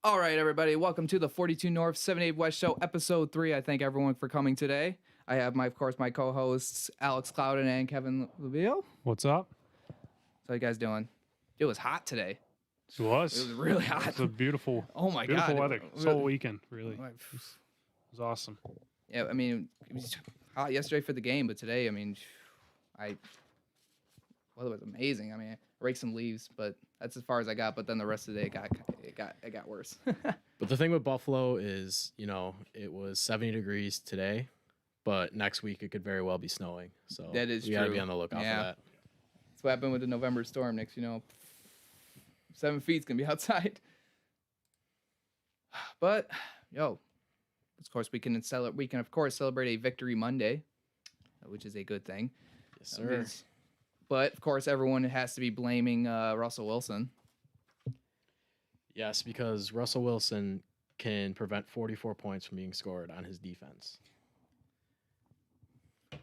All right, everybody, welcome to the 42North 78West show, episode 3. I thank everyone for coming today. I have, of course, my co-hosts, Alex Clouden and Kevin Leville. What's up? How you guys doing? It was hot today. It was. It was really hot. It's a beautiful, Oh my beautiful God. weather. This whole weekend, really. It was awesome. Yeah, I mean, it was hot yesterday for the game, but today, weather was amazing. I mean, I raked some leaves, but that's as far as I got. But then the rest of the day, it got worse. But the thing with Buffalo is, it was 70 degrees today, but next week it could very well be snowing. So That is we got to true. be on the lookout Yeah. for that. That's what happened with the November storm. Next, 7 feet's gonna be outside. But of course, we can of course celebrate a Victory Monday, which is a good thing. Yes, sir. But of course, everyone has to be blaming Russell Wilson. Yes, because Russell Wilson can prevent 44 points from being scored on his defense. Yeah,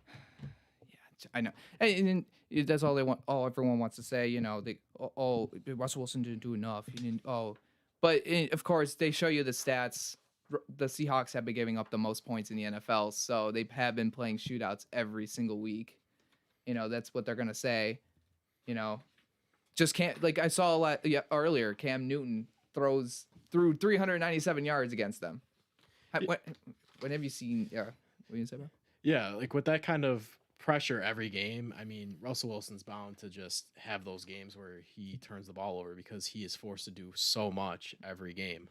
I know, and that's all they want. All everyone wants to say, Russell Wilson didn't do enough. He didn't. But of course, they show you the stats. The Seahawks have been giving up the most points in the NFL, so they have been playing shootouts every single week. That's what they're gonna say. Just can't, like I saw a lot earlier. Cam Newton threw 397 yards against them. When have you seen? Yeah, what you say, bro? Yeah, like with that kind of pressure every game, I mean, Russell Wilson's bound to just have those games where he turns the ball over because he is forced to do so much every game.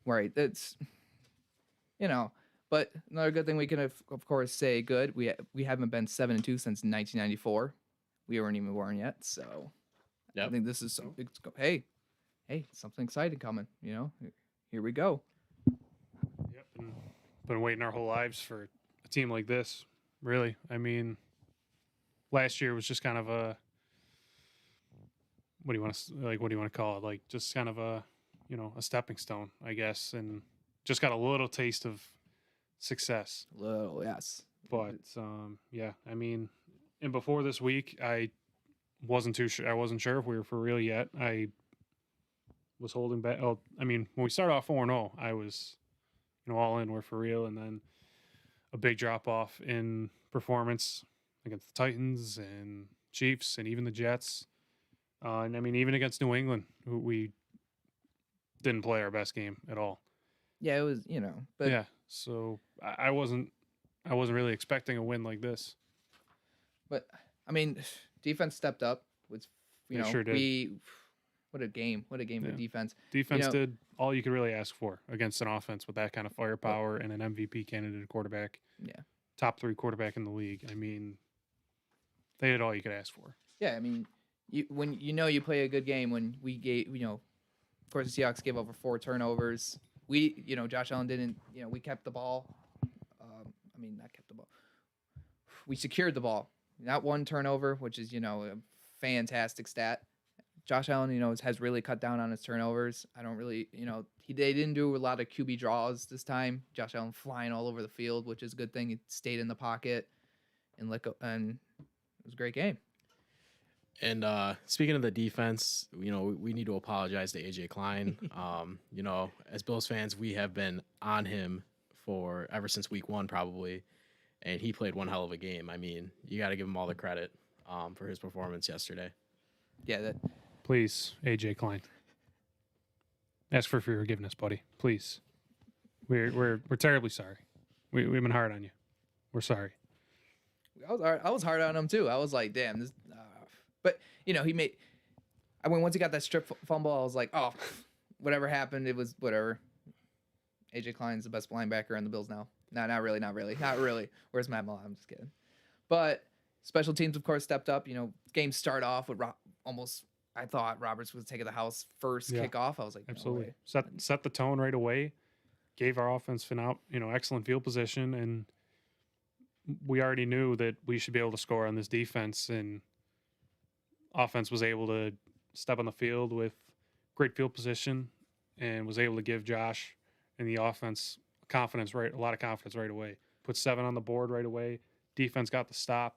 Right. That's But another good thing we can of course say good. We haven't been 7-2 since 1994. We weren't even born yet, so Yep. I think this is hey, something exciting coming. Here we go. Yep. And been waiting our whole lives for a team like this. Really. I mean, last year was just kind of a what do you want to call it? Like just kind of a a stepping stone, I guess, and just got a little taste of success. Little, yes. But yeah, I mean, and before this week, I wasn't too sure. I wasn't sure if we were for real yet. I was holding back. Oh, I mean, when we started off 4-0, I was, all in. We're for real, and then a big drop off in performance against the Titans and Chiefs and even the Jets. And I mean, even against New England, who we didn't play our best game at all. Yeah, it was, but yeah. So I wasn't really expecting a win like this. But I mean, defense stepped up. They sure did. What a game of defense. Defense did all you could really ask for against an offense with that kind of firepower and an MVP candidate quarterback. Yeah. Top 3 quarterback in the league. I mean, they did all you could ask for. Yeah, I mean, when you play a good game when we gave, of course the Seahawks gave over 4 turnovers. We, Josh Allen didn't, we kept the ball. Not kept the ball. We secured the ball. Not one turnover, which is, a fantastic stat. Josh Allen, has really cut down on his turnovers. I don't really, they didn't do a lot of QB draws this time. Josh Allen flying all over the field, which is a good thing. He stayed in the pocket and it was a great game. And speaking of the defense, we need to apologize to AJ Klein. As Bills fans, we have been on him for ever since week 1 probably, and he played one hell of a game. I mean, you got to give him all the credit for his performance yesterday. Yeah, Please, AJ Klein, ask for forgiveness, buddy. Please, we're terribly sorry. We've been hard on you. We're sorry. I was hard on him too. I was like, damn, this. But he made. Once he got that strip fumble, I was like, oh, whatever happened, it was whatever. AJ Klein's the best linebacker on the Bills now. No, not really. Where's Matt Millen? I'm just kidding. But special teams, of course, stepped up. Games start off with almost. I thought Roberts was taking the house first kickoff. I was like, absolutely. No Set the tone right away. Gave our offense excellent field position, and we already knew that we should be able to score on this defense, and offense was able to step on the field with great field position and was able to give Josh and the offense a lot of confidence right away. Put 7 on the board right away. Defense got the stop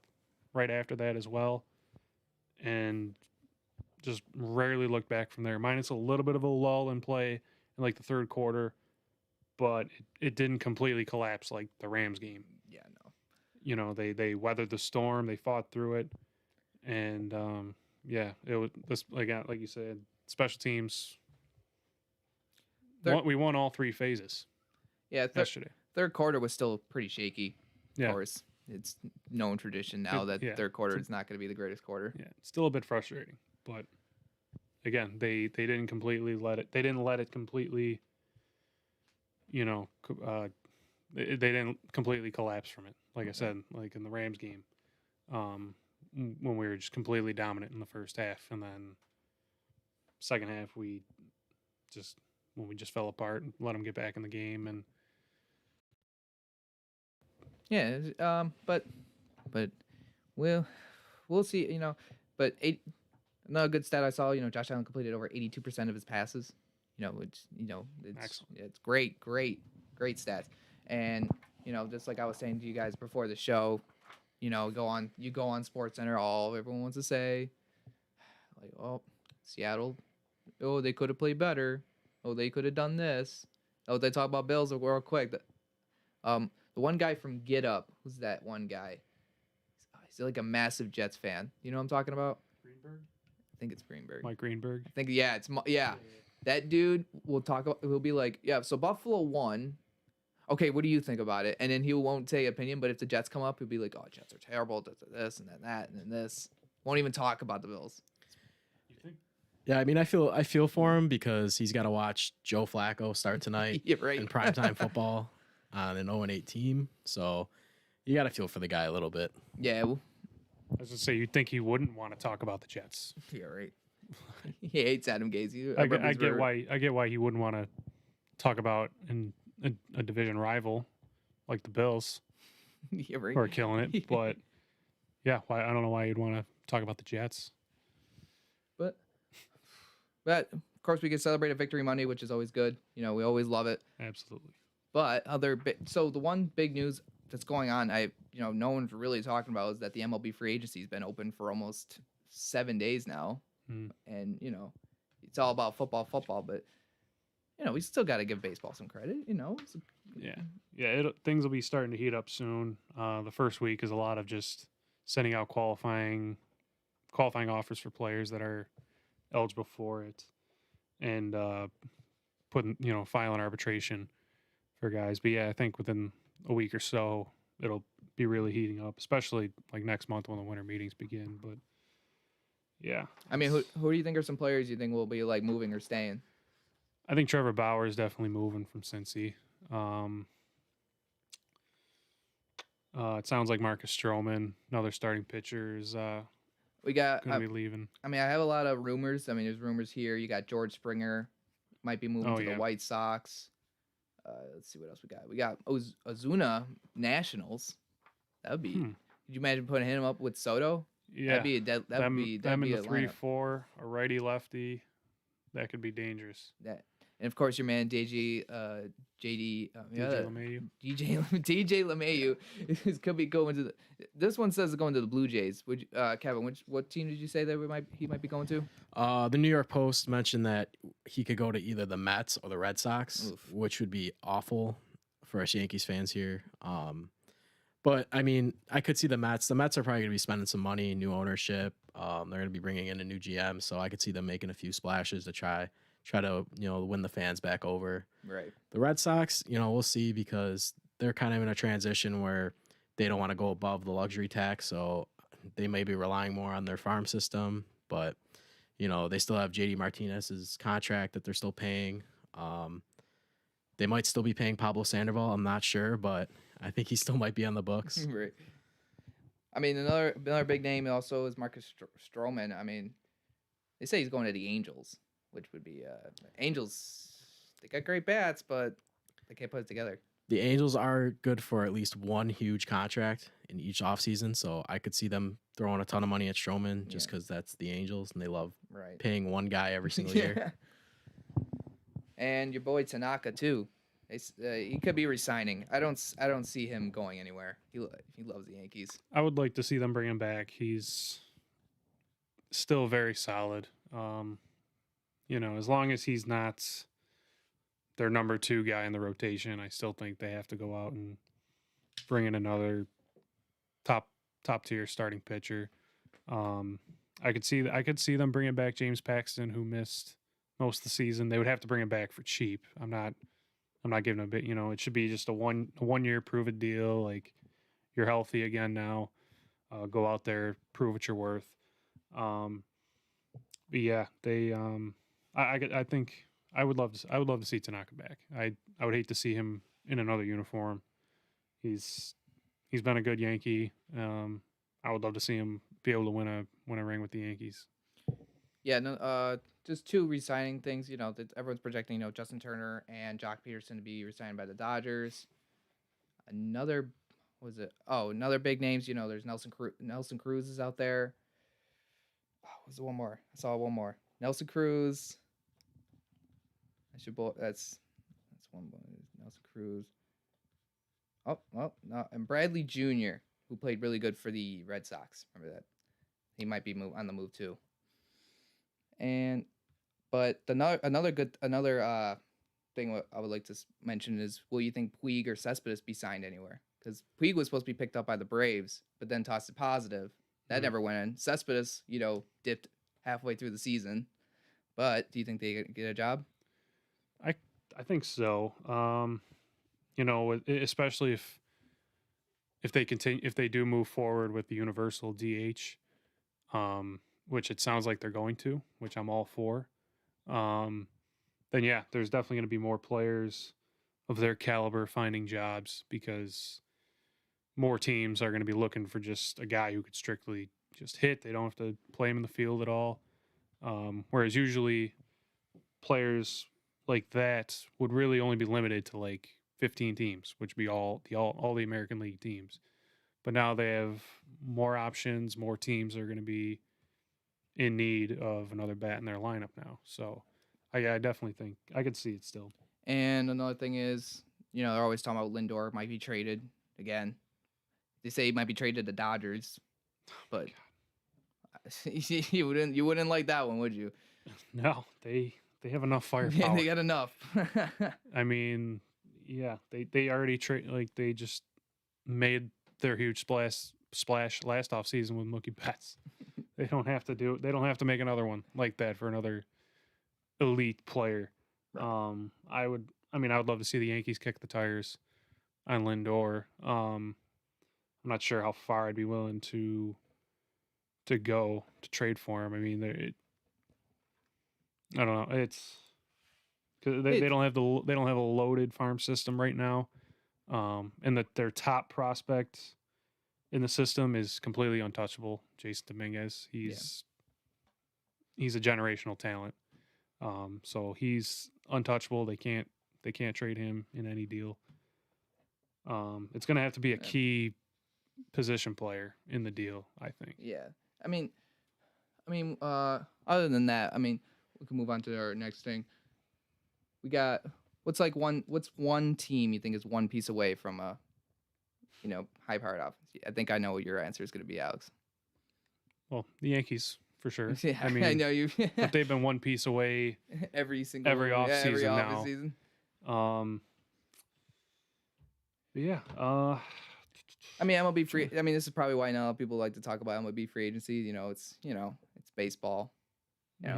right after that as well. And just rarely looked back from there. Minus a little bit of a lull in play in like the third quarter, but it didn't completely collapse like the Rams game. Yeah, no. You know, they weathered the storm, they fought through it, and yeah, it was this like you said, special teams. We won all three phases. Yeah, yesterday. Third quarter was still pretty shaky. Of Yeah. course, it's known tradition now that third quarter is not going to be the greatest quarter. Yeah, it's still a bit frustrating, but again, they didn't completely let it. They didn't let it completely. You know, they didn't completely collapse from it. Like I said, like in the Rams game, when we were just completely dominant in the first half, and then second half when we just fell apart and let them get back in the game. And yeah, but we'll see. You know, but another good stat I saw. You know, Josh Allen completed over 82% of his passes. You know, which it's great stats. And you know, just like I was saying to you guys before the show, you know, you go on SportsCenter, everyone wants to say, like, oh, Seattle, oh, they could have played better. Oh, they could have done this. Oh, they talk about Bills real quick. The one guy from Get Up, who's that one guy? He's like a massive Jets fan. You know what I'm talking about? Greenberg? I think it's Greenberg. Mike Greenberg. I think yeah. That dude will talk about. He'll be like, yeah. So Buffalo won. Okay, what do you think about it? And then he won't say opinion. But if the Jets come up, he'll be like, oh, Jets are terrible. This and then that and then this. Won't even talk about the Bills. Yeah, I mean, I feel for him because he's got to watch Joe Flacco start tonight Yeah, right. in primetime football on an 0-8 team. So you got to feel for the guy a little bit. Yeah. I was gonna say, you'd think he wouldn't want to talk about the Jets. Yeah, right. He hates Adam Gase. I get why he wouldn't want to talk about a division rival like the Bills, Yeah, right. who are killing it. But yeah, I don't know why you'd want to talk about the Jets. But of course, we can celebrate a victory Monday, which is always good. You know, we always love it. Absolutely. But so the one big news that's going on, no one's really talking about, is that the MLB Free Agency has been open for almost 7 days now, and you know, it's all about football. But you know, we still got to give baseball some credit. You know. Things will be starting to heat up soon. The first week is a lot of just sending out qualifying offers for players that are eligible for it, and filing arbitration for guys. But yeah, I think within a week or so it'll be really heating up, especially like next month when the winter meetings begin. But yeah, I mean, who do you think are some players you think will be like moving or staying? I think Trevor Bauer is definitely moving from Cincy. It sounds like Marcus Strowman, another starting pitcher, is we got going to be leaving. I mean, I have a lot of rumors. I mean, there's rumors here. You got George Springer might be moving to the White Sox. Let's see what else we got. We got Ozuna Nationals. That would be. Could you imagine putting him up with Soto? Yeah, that'd be them in the 3-4, lineup. a righty lefty. That could be dangerous. And of course, your man DJ LeMahieu could be going to the. This one says going to the Blue Jays. Would Kevin? What team did you say that he might be going to? The New York Post mentioned that he could go to either the Mets or the Red Sox, which would be awful for us Yankees fans here. But I mean, I could see the Mets. The Mets are probably going to be spending some money, new ownership. They're going to be bringing in a new GM, so I could see them making a few splashes to try to win the fans back over. Right. The Red Sox, we'll see, because they're kind of in a transition where they don't want to go above the luxury tax, so they may be relying more on their farm system. But they still have JD Martinez's contract that they're still paying. They might still be paying Pablo Sandoval. I'm not sure, but I think he still might be on the books. Right. I mean, another big name also is Marcus Strowman. I mean, they say he's going to the Angels, which would be Angels. They got great bats, but they can't put it together. The Angels are good for at least one huge contract in each offseason, so I could see them throwing a ton of money at Strowman just because that's the Angels, and they love paying one guy every single year. And your boy Tanaka too. He could be resigning. I don't see him going anywhere. He loves the Yankees. I would like to see them bring him back. He's still very solid. As long as he's not their number 2 guy in the rotation, I still think they have to go out and bring in another top tier starting pitcher. I could see them bringing back James Paxton, who missed most of the season. They would have to bring him back for cheap. I'm not giving a bit. It should be just a 1 year prove it deal. Like, you're healthy again now. Go out there, prove what you're worth. But yeah, they. I think I would love to see Tanaka back. I would hate to see him in another uniform. He's been a good Yankee. I would love to see him be able to win a ring with the Yankees. Yeah, no, just 2 re-signing things. That everyone's projecting. Justin Turner and Jock Peterson to be re-signed by the Dodgers. Another big names. There's Nelson Cruz is out there. Oh, was there one more? I saw one more. Nelson Cruz. That's one. Nelson Cruz. Oh, well, no, and Bradley Jr., who played really good for the Red Sox. Remember that? He might be on the move too. But another thing what I would like to mention is, will you think Puig or Cespedes be signed anywhere? Because Puig was supposed to be picked up by the Braves, but then tested positive. That never went in. Cespedes, dipped halfway through the season. But do you think they get a job? I think so. Especially if they continue, if they do move forward with the universal DH, which it sounds like they're going to, which I'm all for. Then yeah, there's definitely going to be more players of their caliber finding jobs, because more teams are going to be looking for just a guy who could strictly just hit. They don't have to play him in the field at all. Whereas usually players like that would really only be limited to like 15 teams, which would be all the American League teams. But now they have more options. More teams are going to be in need of another bat in their lineup now. So I definitely think I could see it still. And another thing is, they're always talking about Lindor might be traded again. They say he might be traded to the Dodgers, but you wouldn't like that one, would you? No, they have enough firepower. They got enough. I mean, yeah, they already they just made their huge splash last offseason with Mookie Betts. They don't have to make another one like that for another elite player. Right. I would love to see the Yankees kick the tires on Lindor. I'm not sure how far I'd be willing to go to trade for him. I mean, I don't know. It's because they don't have a loaded farm system right now, and that their top prospect in the system is completely untouchable. Jason Dominguez. He's a generational talent. So he's untouchable. They can't trade him in any deal. It's going to have to be a key position player in the deal, I think. Yeah. I mean, other than that, we can move on to our next thing. We got what's one team you think is one piece away from a high-powered offense? I think I know what your answer is going to be, Alex. Well, the Yankees for sure. Yeah, I know you. But they've been one piece away every offseason now. But yeah. MLB free. This is probably why now people like to talk about MLB free agency. It's baseball.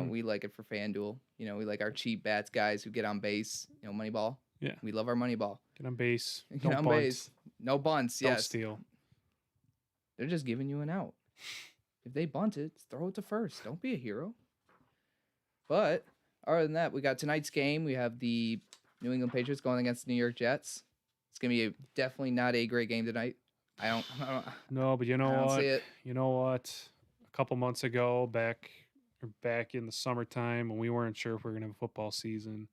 We like it for FanDuel. We like our cheap bats guys who get on base. Moneyball. Yeah, we love our Moneyball. Get on base. Get on base. No bunts. Don't yes. steal. They're just giving you an out. If they bunt it, throw it to first. Don't be a hero. But other than that, we got tonight's game. We have the New England Patriots going against the New York Jets. It's gonna be definitely not a great game tonight. I don't No, but you know what? See it. You know what? A couple months ago, back in the summertime when we weren't sure if we were gonna have a football season,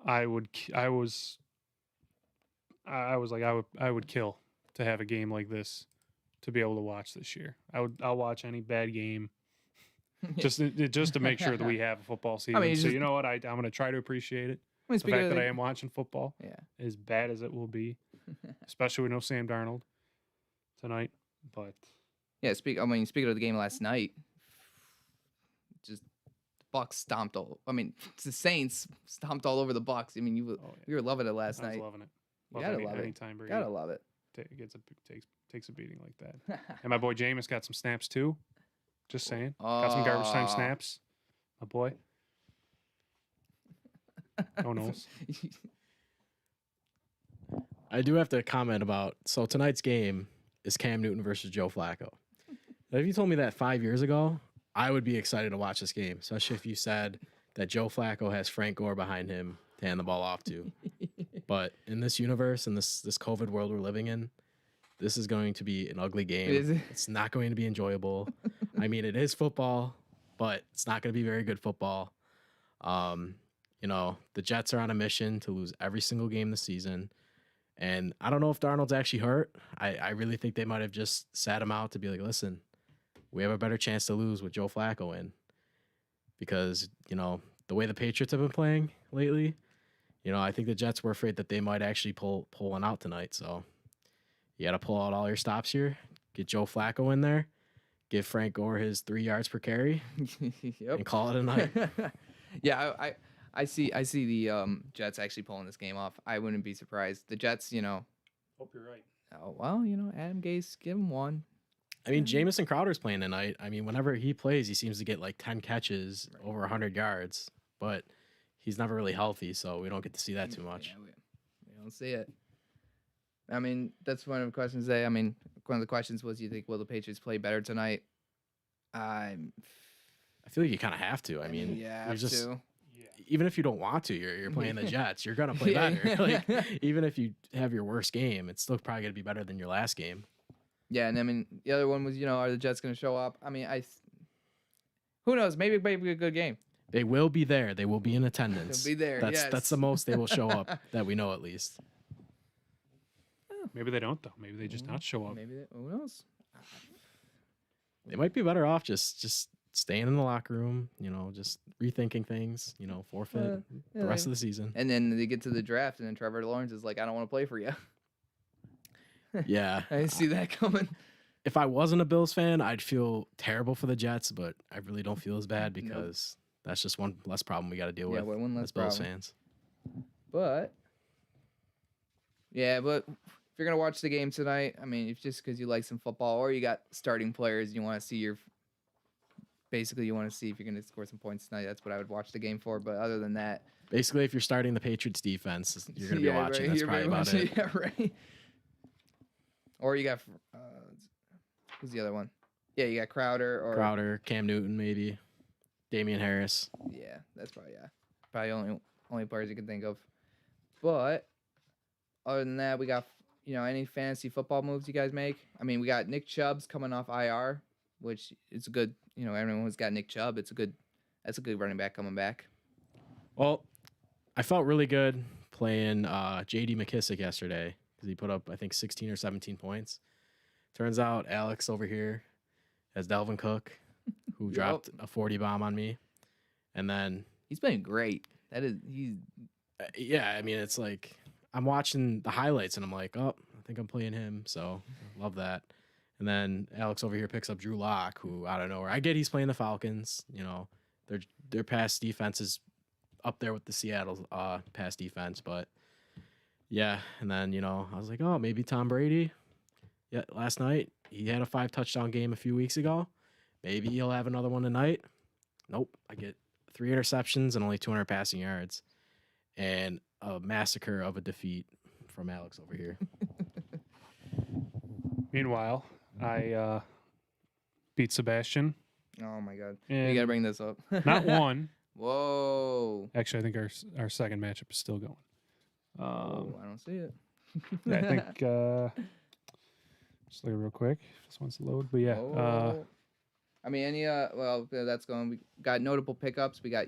I would kill to have a game like this to be able to watch this year. I'll watch any bad game just to make sure that we have a football season. So you know what? I'm going to try to appreciate it. The fact that I am watching football, as bad as it will be, especially with no Sam Darnold tonight. But yeah, speaking of the game last night, just Bucks stomped all. I mean, the Saints stomped all over the Bucks. I mean, you were loving it last I was night. loving it. You gotta love it. Anytime Brady Gotta love it. takes a beating like that. And my boy Jameis got some snaps too. Just saying. Got some garbage time snaps. My boy. Who knows? I do have to comment about, so tonight's game is Cam Newton versus Joe Flacco. Now, if you told me that 5 years ago, I would be excited to watch this game, especially if you said that Joe Flacco has Frank Gore behind him to hand the ball off to. But in this universe, in this COVID world we're living in, this is going to be an ugly game. Is it? It's not going to be enjoyable. I mean, it is football, but it's not going to be very good football. You know, the Jets are on a mission to lose every single game this season. And I don't know if Darnold's actually hurt. I really think they might have just sat him out to be like, listen, we have a better chance to lose with Joe Flacco in. Because, you know, the way the Patriots have been playing lately, you know, I think the Jets were afraid that they might actually pull one out tonight. So you got to pull out all your stops here, get Joe Flacco in there, give Frank Gore his 3 yards per carry, and call it a night. Yeah, I see the Jets actually pulling this game off. I wouldn't be surprised. The Jets, you know. Hope you're right. Oh, well, you know, Adam Gase, give him one. I mean, Jamison Crowder's playing tonight. I mean, whenever he plays, he seems to get like 10 catches over 100 yards, but he's never really healthy, so we don't get to see that too much. Yeah, we don't see it. I mean, that's one of the questions one of the questions was, you think, will the Patriots play better tonight? I feel like you kind of have to. I mean, yeah, you're just, Yeah. even if you don't want to, you're playing the Jets. You're gonna play better. Like, even if you have your worst game, it's still probably gonna be better than your last game. Yeah, and I mean, the other one was, you know, are the Jets going to show up? I mean, who knows? Maybe it might be a good game. They will be there. They will be in attendance. They'll be there. That's the most they will show up that we know, at least. Maybe they don't though. Maybe they just not show up. Maybe who knows? They might be better off just staying in the locker room. You know, just rethinking things. You know, forfeit the rest of the season. And then they get to the draft, and then Trevor Lawrence is like, I don't want to play for you. Yeah, I didn't see that coming. If I wasn't a Bills fan, I'd feel terrible for the Jets, but I really don't feel as bad because that's just one less problem we got to deal with one less as Bills problem. fans. But if you're gonna watch the game tonight, I mean, if just because you like some football, or you got starting players, you want to see you want to see if you're gonna score some points tonight. That's what I would watch the game for. But other than that, basically, if you're starting the Patriots defense, you're gonna be watching. Right, That's probably about it. Yeah, right. Or you got who's the other one? Yeah, you got Crowder, Cam Newton, maybe Damian Harris. Yeah, that's probably only players you can think of. But other than that, we got, you know, any fantasy football moves you guys make? I mean, we got Nick Chubb's coming off IR, which is a good, you know, everyone who's got Nick Chubb, that's a good running back coming back. Well, I felt really good playing J.D. McKissick yesterday because he put up, I think, 16 or 17 points. Turns out Alex over here has Dalvin Cook, who dropped a 40 bomb on me. And then he's playing great. Yeah, I mean, it's like I'm watching the highlights and I'm like, oh, I think I'm playing him. So love that. And then Alex over here picks up Drew Lock, who I don't know where. I get he's playing the Falcons. You know, their pass defense is up there with the Seattle pass defense, but yeah. And then, you know, I was like, oh, maybe Tom Brady. Yeah, last night he had a 5-touchdown game a few weeks ago. Maybe he'll have another one tonight. Nope, I get 3 interceptions and only 200 passing yards, and a massacre of a defeat from Alex over here. Meanwhile, I beat Sebastian. Oh my God! And you gotta bring this up. Not one. Whoa! Actually, I think our second matchup is still going. I don't see it. Yeah, I think just look real quick. Just wants to load, but yeah. I mean, any that's going. We got notable pickups. We got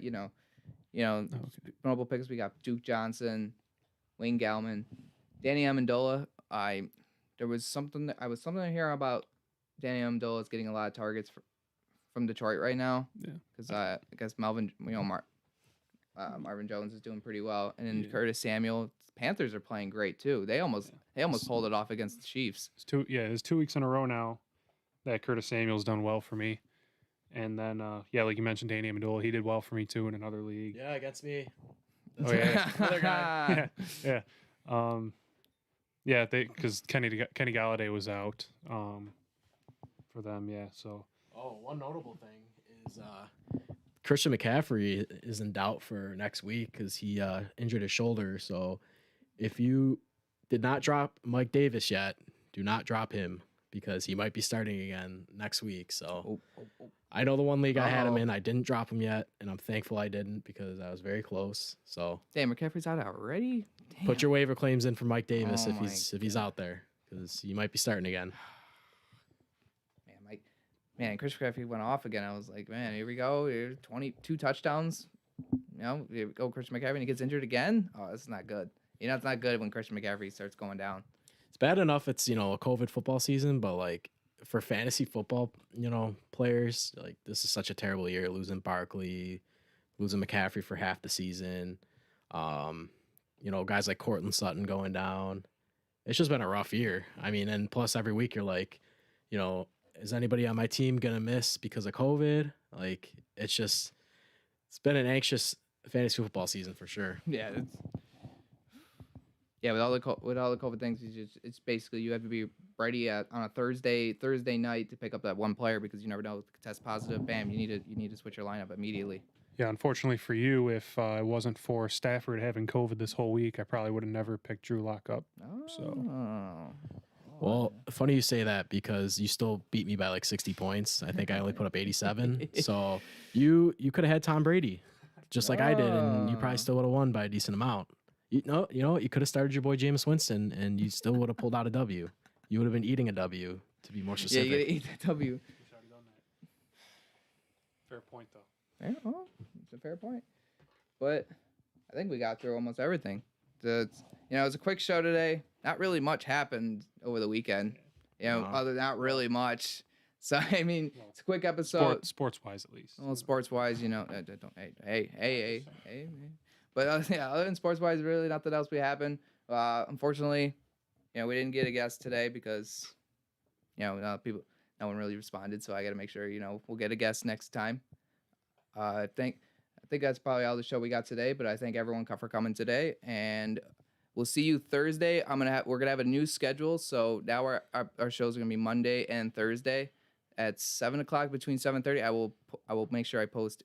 notable pickups. We got Duke Johnson, Wayne Gallman, Danny Amendola. I was something here about Danny Amendola is getting a lot of targets from Detroit right now. Yeah, because I guess Marvin Jones is doing pretty well, and then Curtis Samuel. Panthers are playing great too. They almost pulled it off against the Chiefs. It's 2 weeks in a row now that Curtis Samuel's done well for me, And then, yeah, like you mentioned, Danny Amendola, he did well for me too in another league. Yeah, against me. Oh, yeah. Another guy. Yeah. Yeah, because Kenny Galladay was out for them. Yeah, so. Oh, one notable thing is Christian McCaffrey is in doubt for next week because he injured his shoulder. So if you did not drop Mike Davis yet, do not drop him because he might be starting again next week. So I know the one league I had him in, I didn't drop him yet, and I'm thankful I didn't because I was very close. So Damn, McCaffrey's out already. Damn. put your waiver claims in for Mike Davis Oh if he's out there because he might be starting again. Man, Chris McCaffrey went off again. I was like, man, here we go. Here's 22 touchdowns. Here we go, Christian McCaffrey, and he gets injured again. Oh, that's not good. It's not good when Christian McCaffrey starts going down. It's bad enough it's, a COVID football season, but like for fantasy football, players, like this is such a terrible year, losing Barkley, losing McCaffrey for half the season. Guys like Cortland Sutton going down. It's just been a rough year. I mean, and plus every week you're like, is anybody on my team going to miss because of COVID? Like, it's been an anxious fantasy football season for sure. Yeah. With all the COVID things, it's basically you have to be ready on a Thursday night to pick up that one player because you never know if it could test positive. Bam, you need to switch your lineup immediately. Yeah, unfortunately for you, if it wasn't for Stafford having COVID this whole week, I probably would have never picked Drew Lock up. Well, funny you say that because you still beat me by like 60 points. I think I only put up 87. So you could have had Tom Brady, just like I did, and you probably still would have won by a decent amount. You could have started your boy Jameis Winston, and you still would have pulled out a W. You would have been eating a W, to be more specific. Yeah, you gotta eat that W. Fair point, though. Yeah, well, it's a fair point. But I think we got through almost everything. It was a quick show today. Not really much happened over the weekend. Other not really much. So I mean, it's a quick episode. Sports wise, at least. Well, sports wise, don't. Hey. But other than sports wise, really nothing else happened. Unfortunately, we didn't get a guest today because, no one really responded. So I got to make sure we'll get a guest next time. I think that's probably all the show we got today, but I thank everyone for coming today, and we'll see you Thursday. We're gonna have a new schedule, so now our shows are gonna be Monday and Thursday at 7:00 between 7:30. I will make sure I post